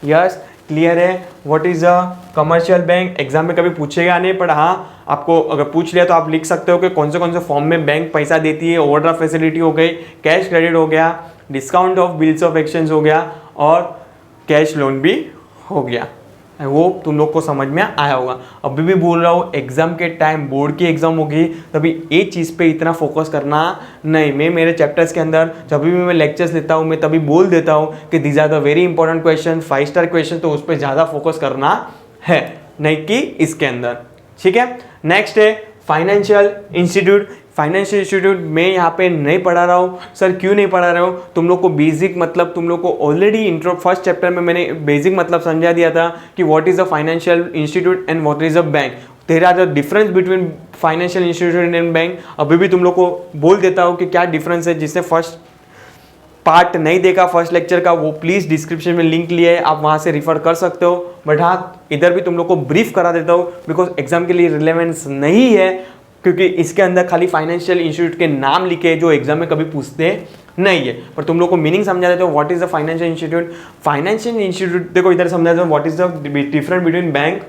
Yes, clear है? What is a commercial bank? Exam में कभी पूछेगा नहीं, पर हाँ आपको अगर पूछ लिया तो आप लिख सकते हो कि कौन से फॉर्म में बैंक पैसा देती है। ओवरड्राफ्ट फैसिलिटी हो गई, कैश क्रेडिट हो गया, discount of bills of exchange हो गया और कैश लोन भी हो गया। वो तुम लोग को समझ में आया होगा। अभी भी बोल रहा हूँ, एग्जाम के टाइम बोर्ड की एग्जाम होगी तभी एक चीज़ पे इतना फोकस करना नहीं। मैं मेरे चैप्टर्स के अंदर जब भी मैं लेक्चर्स लेता हूँ मैं तभी बोल देता हूँ कि these are the very important question, 5 star question, तो उस पर ज़्यादा फोकस करना है, नहीं कि इसके अंदर। ठीक है, नेक्स्ट है फाइनेंशियल इंस्टीट्यूट। फाइनेंशियल इंस्टीट्यूट में यहाँ पे नहीं पढ़ा रहा हूँ। सर क्यों नहीं पढ़ा रहा हूँ? तुम लोग को बेसिक मतलब तुम लोग को ऑलरेडी इंट्रो फर्स्ट चैप्टर में मैंने बेसिक मतलब समझा दिया था कि what is a financial institute and what is a bank. There are the difference between financial institute and bank. अभी भी तुम लोग को बोल देता हूँ कि क्या डिफरेंस है। जिसने फर्स्ट पार्ट नहीं देखा फर्स्ट लेक्चर का, वो प्लीज़ डिस्क्रिप्शन में लिंक लिया है, आप वहाँ से रिफर कर सकते हो। बट हाँ, इधर भी तुम लोग को ब्रीफ करा देता हूँ बिकॉज एग्जाम के लिए रिलेवेंस नहीं है, क्योंकि इसके अंदर खाली फाइनेंशियल इंस्टीट्यूट के नाम लिखे जो एग्जाम में कभी पूछते नहीं है। पर तुम लोग को मीनिंग समझा देते हो what is the financial institute. Financial institute देखो इधर समझा देता हूँ what is the difference between bank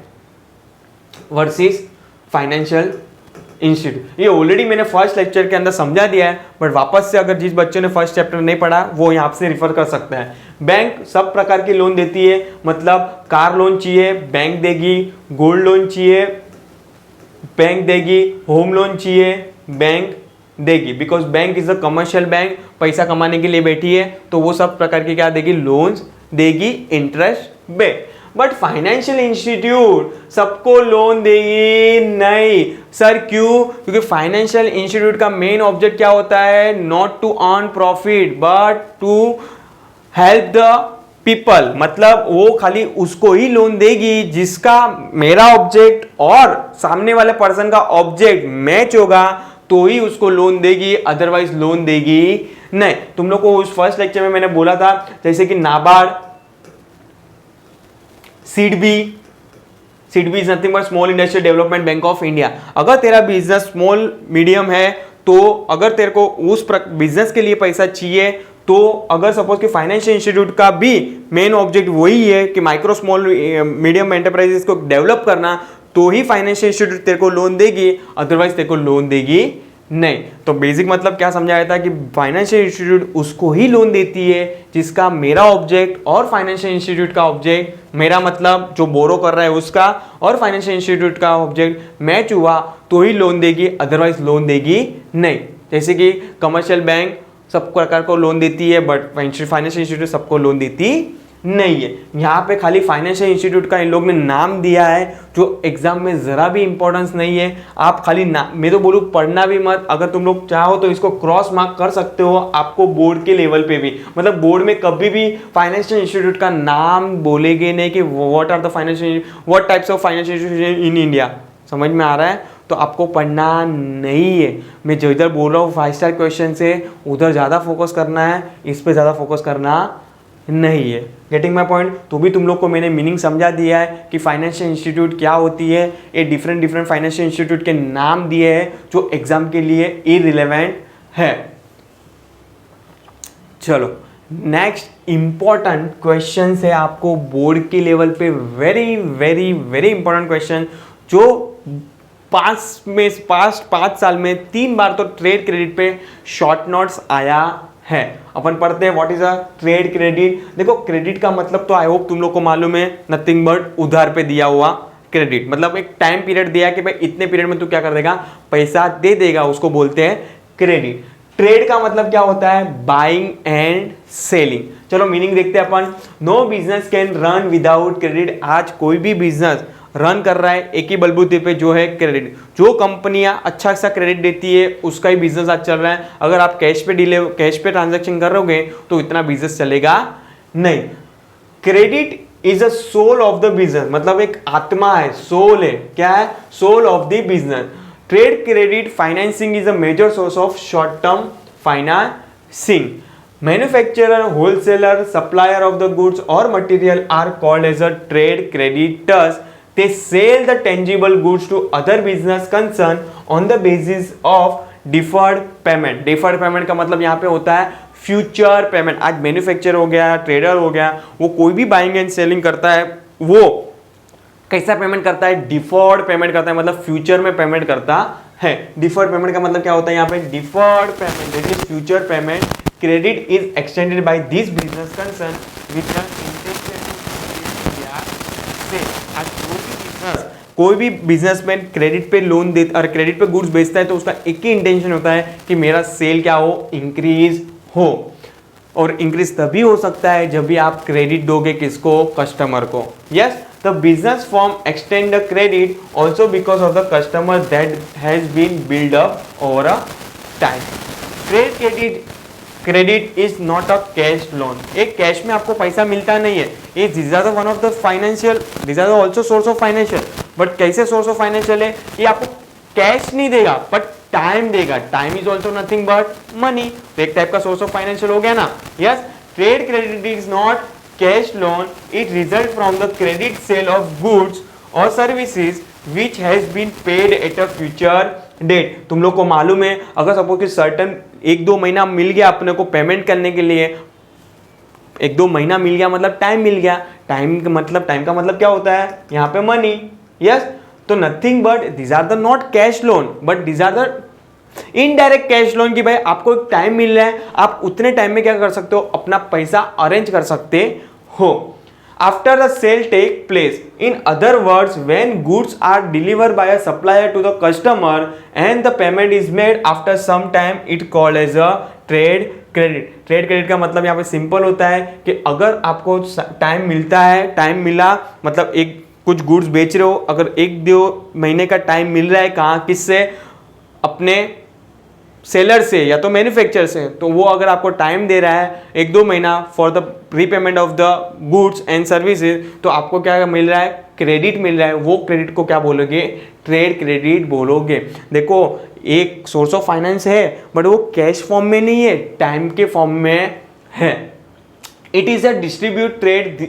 versus financial institute. ये ऑलरेडी मैंने फर्स्ट लेक्चर के अंदर समझा दिया है, बट वापस से अगर जिस बच्चों ने फर्स्ट चैप्टर नहीं पढ़ा वो यहाँ से रिफर कर सकता है। बैंक सब प्रकार की लोन देती है, मतलब कार लोन चाहिए बैंक देगी, गोल्ड लोन चाहिए बैंक देगी, होम लोन चाहिए बैंक देगी। Because bank is a commercial bank, पैसा कमाने के लिए बैठी है, तो वो सब प्रकार की क्या देगी? लोन्स देगी, इंटरेस्ट पे। बट फाइनेंशियल इंस्टीट्यूट सबको लोन देगी नहीं। सर क्यों? क्योंकि फाइनेंशियल इंस्टीट्यूट का मेन ऑब्जेक्ट क्या होता है? Not to earn profit but to help the people. मतलब वो खाली उसको ही लोन देगी जिसका मेरा ऑब्जेक्ट और सामने वाले पर्सन का ऑब्जेक्ट मैच होगा, तो ही उसको लोन देगी, अदरवाइज लोन देगी नहीं। तुम लोग को उस फर्स्ट लेक्चर में मैंने बोला था जैसे कि NABARD, SIDBI is nothing but small industrial development bank of India. अगर तेरा बिजनेस स्मॉल मीडियम है तो अगर तेरे को उस बिजनेस के लिए पैसा चाहिए, तो अगर सपोज कि फाइनेंशियल इंस्टीट्यूट का भी मेन ऑब्जेक्ट वही है कि माइक्रो स्मॉल मीडियम एंटरप्राइजेस को डेवलप करना, तो ही फाइनेंशियल इंस्टीट्यूट तेरे को लोन देगी, अदरवाइज तेरे को लोन देगी नहीं। तो बेसिक मतलब क्या समझाया था कि फाइनेंशियल इंस्टीट्यूट उसको ही लोन देती है जिसका मेरा ऑब्जेक्ट और फाइनेंशियल इंस्टीट्यूट का ऑब्जेक्ट, मेरा मतलब जो बोरो कर रहा है उसका और फाइनेंशियल इंस्टीट्यूट का ऑब्जेक्ट मैच हुआ, तो ही लोन देगी, अदरवाइज लोन देगी नहीं। जैसे कि कमर्शियल बैंक सब प्रकार को लोन देती है, बट फाइनेंशियल इंस्टीट्यूट सबको लोन देती नहीं है। यहाँ पे खाली फाइनेंशियल इंस्टीट्यूट का इन लोग ने नाम दिया है जो एग्जाम में जरा भी इंपॉर्टेंस नहीं है। आप खाली मैं तो बोलूँ पढ़ना भी मत, अगर तुम लोग चाहो तो इसको क्रॉस मार्क कर सकते हो आपको बोर्ड के लेवल पे भी। मतलब बोर्ड में कभी भी फाइनेंशियल इंस्टीट्यूट का नाम बोलेगे नहीं कि what types of financial institution in India. समझ में आ रहा है? तो आपको पढ़ना नहीं है। मैं जो इधर बोल रहा हूँ 5 स्टार क्वेश्चन से उधर ज़्यादा फोकस करना है, इस पे ज़्यादा फोकस करना नहीं है। Getting my point? तो भी तुम लोग को मैंने मीनिंग समझा दिया है कि फाइनेंशियल इंस्टीट्यूट क्या होती है। ये डिफरेंट फाइनेंशियल इंस्टीट्यूट के नाम दिए हैं जो एग्जाम के लिए इररिलेवेंट है। चलो नेक्स्ट इंपॉर्टेंट क्वेश्चन है आपको बोर्ड के लेवल पे, very very very important question जो 5 साल में 3 बार तो ट्रेड क्रेडिट पे शॉर्ट नोट्स आया है। अपन पढ़ते हैं what is a trade credit. देखो क्रेडिट का मतलब तो आई होप तुम लोग को मालूम है, नथिंग बट उधार पे दिया हुआ क्रेडिट। मतलब एक टाइम पीरियड दिया कि भाई इतने पीरियड में तू क्या कर देगा, पैसा दे देगा, उसको बोलते हैं क्रेडिट। ट्रेड का मतलब क्या होता है? Buying and selling. चलो मीनिंग देखते हैं अपन। No business can run without credit. आज कोई भी बिजनेस रन कर रहा है एक ही बलबूते पे, जो है क्रेडिट। जो कंपनियां अच्छा सा क्रेडिट देती है उसका ही बिजनेस आज चल रहा है। अगर आप कैश पे ट्रांजैक्शन करोगे तो इतना बिजनेस चलेगा नहीं। Credit is a soul of the business, मतलब एक आत्मा है, सोल है। क्या है? Soul of the business. Trade credit financing is a major source of short term financing. Manufacturer, wholesaler, supplier of the goods or material are called as a trade creditors. They sell the tangible goods to other business concern on the basis of deferred payment. Deferred payment का मतलब यहाँ पे होता है future payment. आज manufacture हो गया, trader हो गया, वो कोई भी बाइंग एंड सेलिंग करता है, वो कैसा पेमेंट करता है? डिफर्ड पेमेंट करता है, मतलब फ्यूचर में पेमेंट करता है. डिफर्ड पेमेंट का मतलब क्या होता है? यहाँ पे deferred payment that is future payment. Credit is extended by this business concern with the intention to कोई भी बिजनेसमैन क्रेडिट पे लोन दे और क्रेडिट पे गुड्स बेचता है तो उसका एक ही इंटेंशन होता है कि मेरा सेल क्या हो? इंक्रीज हो. और इंक्रीज तभी हो सकता है जब भी आप क्रेडिट दोगे किसको? कस्टमर को. Yes, the business firm extend the credit also because of the customer that has been built up over a time. Trade credit is not a cash loan. एक कैश में आपको पैसा मिलता नहीं है. ये these are the one of the financial, these are the also source of financial. But कैसे source of financial है? ये आपको कैश नहीं देगा but टाइम देगा. Time is also nothing but money. तो एक टाइप का सोर्स ऑफ फाइनेंशियल हो गया ना. Yes, trade credit is not cash loan. It results from the credit sale of goods or services which has been paid at a future date. तुम लोग को मालूम है, अगर सपोज कि सर्टन 1-2 महीना मिल गया अपने को पेमेंट करने के लिए, 1-2 महीना मिल गया मतलब टाइम मिल गया. टाइम का मतलब क्या होता है? यहाँ पे मनी. यस, तो nothing but these are the not cash loan but these are the indirect cash loan. की भाई आपको एक टाइम मिल रहा है, आप उतने टाइम में क्या कर सकते हो? अपना पैसा अरेंज कर सकते हो. After the sale take place, in other words when goods are delivered by a supplier to the customer and the payment is made after some time, it called as a trade credit. Trade credit का मतलब यहाँ पे simple होता है कि अगर आपको time मिलता है, टाइम मिला मतलब एक कुछ गुड्स बेच रहे हो, अगर 1-2 महीने का टाइम मिल रहा है, कहाँ? किससे? अपने सेलर से या तो मैन्युफैक्चरर से. तो वो अगर आपको टाइम दे रहा है 1-2 महीना for the repayment of the goods and services, तो आपको क्या मिल रहा है? क्रेडिट मिल रहा है. वो क्रेडिट को क्या बोलोगे? ट्रेड क्रेडिट बोलोगे. देखो, एक सोर्स ऑफ फाइनेंस है बट वो कैश फॉर्म में नहीं है, टाइम के फॉर्म में है. It is a distribute trade.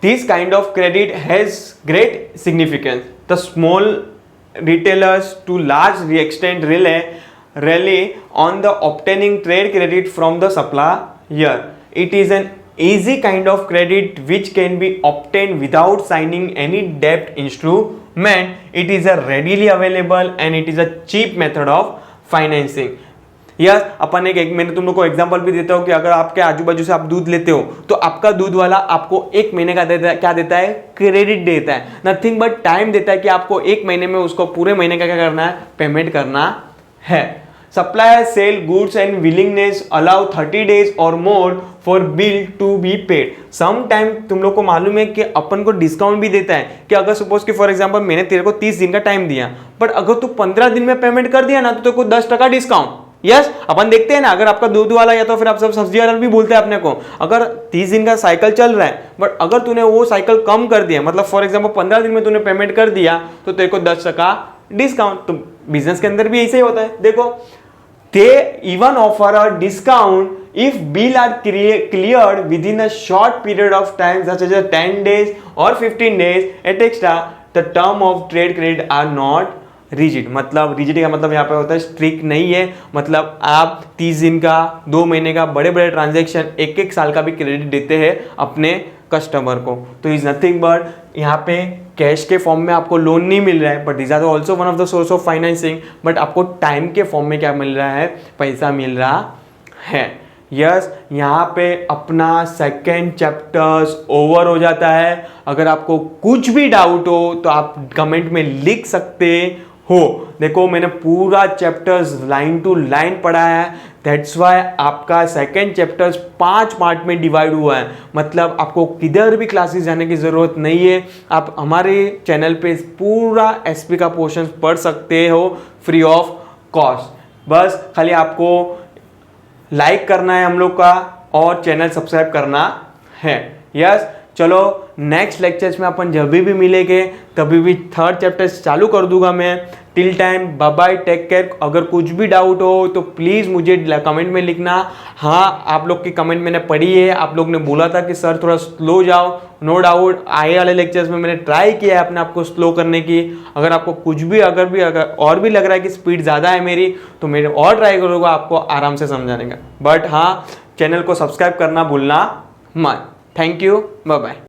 This kind of credit has great significance. The small retailers to large extent rely on the obtaining trade credit from the supplier. It is an easy kind of credit which can be obtained without signing any debt instrument. It is a readily available and it is a cheap method of financing. Yes, अपन एक मैंने तुम लोग को example भी देता हूँ कि अगर आपके आजू बाजू से आप दूध लेते हो तो आपका दूध वाला आपको 1 महीने का देता है. क्या देता है? क्रेडिट देता है. नथिंग बट टाइम देता है कि आपको 1 महीने में उसको पूरे महीने का क्या करना है? पेमेंट करना है. Supplier sell goods and willingness allow 30 days और more for bill to be paid. Some time तुम लोग को मालूम है कि अपन को डिस्काउंट भी देता है कि अगर सपोज कि फॉर एग्जांपल मैंने तेरे को 30 दिन का टाइम दिया बट अगर तू 15 दिन में पेमेंट कर दिया ना तो तेरे को 10% डिस्काउंट. यस, अपन देखते हैं ना, अगर आपका दूध वाला या तो फिर आप सब सब्जी वाला भी बोलते हैं अपने को, अगर 30 दिन का साइकिल चल रहा है बट अगर तूने वो साइकिल कम कर दिया, मतलब फॉर एग्जांपल 15 दिन में तूने पेमेंट कर दिया तो तेरे को 10% डिस्काउंट. तो बिजनेस के अंदर भी ऐसे ही होता है. देखो, they even offer a discount if bill are cleared within a short period of time such as 10 days और 15 days et cetera. The term of trade credit are not rigid. मतलब rigid का मतलब यहाँ पे होता है strict नहीं है. मतलब आप 30 दिन का, 2 महीने का, बड़े बड़े ट्रांजैक्शन 1-1 साल का भी क्रेडिट देते हैं अपने कस्टमर को. तो इज नथिंग बट यहाँ पे कैश के फॉर्म में आपको लोन नहीं मिल रहा है but this are also one of the source of financing. But आपको टाइम के फॉर्म में क्या मिल रहा है? पैसा मिल रहा है. यस, यहाँ पे अपना सेकेंड चैप्टर्स ओवर हो जाता है. अगर आपको कुछ भी डाउट हो तो आप कमेंट में लिख सकते हो. देखो, मैंने पूरा चैप्टर्स लाइन टू लाइन पढ़ा है. दैट्स वाई आपका सेकेंड चैप्टर्स 5 पार्ट में डिवाइड हुआ है. मतलब आपको किधर भी क्लासेस जाने की ज़रूरत नहीं है. आप हमारे चैनल पे पूरा एसपी का पोर्शन पढ़ सकते हो फ्री ऑफ कॉस्ट. बस खाली आपको लाइक करना है हम लोग का और चैनल सब्सक्राइब करना है. यस, चलो नेक्स्ट लेक्चर्स में अपन जब भी मिलेंगे तभी भी थर्ड चैप्टर चालू कर दूंगा मैं। Till time bye bye, take care. अगर कुछ भी डाउट हो तो प्लीज़ मुझे कमेंट में लिखना। हाँ, आप लोग की कमेंट मैंने पढ़ी है, आप लोग ने बोला था कि सर थोड़ा स्लो जाओ। नो डाउट आए वाले लेक्चर्स में मैंने ट्राई किया है अपने आप को स्लो करने की। अगर आपको कुछ भी अगर और भी लग रहा है कि स्पीड ज़्यादा है मेरी, तो मैं और ट्राई करूँगा आपको आराम से समझाने का। बट हाँ, चैनल को सब्सक्राइब करना भूलना मत। Thank you, bye bye.